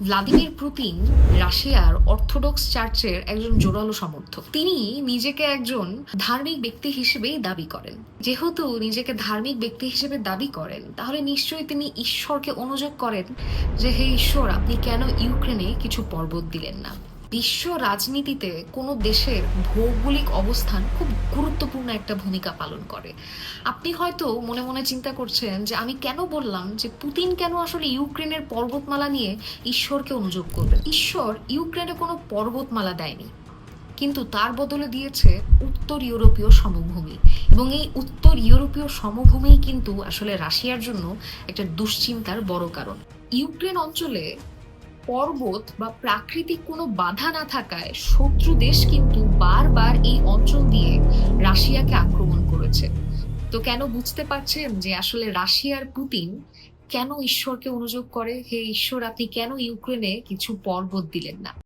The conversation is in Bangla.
ভ্লাদিমির পুতিন রাশিয়ার অর্থোডক্স চার্চের একজন জোরালো সমর্থক। তিনি নিজেকে একজন ধার্মিক ব্যক্তি হিসেবেই দাবি করেন। যেহেতু নিজেকে ধার্মিক ব্যক্তি হিসেবে দাবি করেন, তাহলে নিশ্চয়ই তিনি ঈশ্বরকে অনুযোগ করেন যে হে ঈশ্বর, আপনি কেন ইউক্রেনে কিছু পর্বত দিলেন না। বিশ্ব রাজনীতিতে কোনো দেশের ভৌগোলিক অবস্থান খুব গুরুত্বপূর্ণ একটা ভূমিকা পালন করে। আপনি হয়তো মনে মনে চিন্তা করছেন যে আমি কেন বললাম যে পুতিন কেন আসলে ইউক্রেনের পর্বতমালা নিয়ে ঈশ্বরকে অনুযোগ করবেন। ঈশ্বর ইউক্রেনে কোনো পর্বতমালা দেয়নি, কিন্তু তার বদলে দিয়েছে উত্তর ইউরোপীয় সমভূমি। এবং এই উত্তর ইউরোপীয় সমভূমি কিন্তু আসলে রাশিয়ার জন্য একটা দুশ্চিন্তার বড় কারণ। ইউক্রেন অঞ্চলে পর্বত বা প্রাকৃতিক কোনো বাধা না থাকায় শত্রু দেশ কিন্তু বারবার এই অঞ্চল দিয়ে রাশিয়াকে আক্রমণ করেছে। তো কেন বুঝতে পারছেন যে আসলে রাশিয়ার পুতিন কেন ঈশ্বরকে অনুযোগ করে, হে ঈশ্বর, আপনি কেন ইউক্রেনে কিছু পর্বত দিলেন না।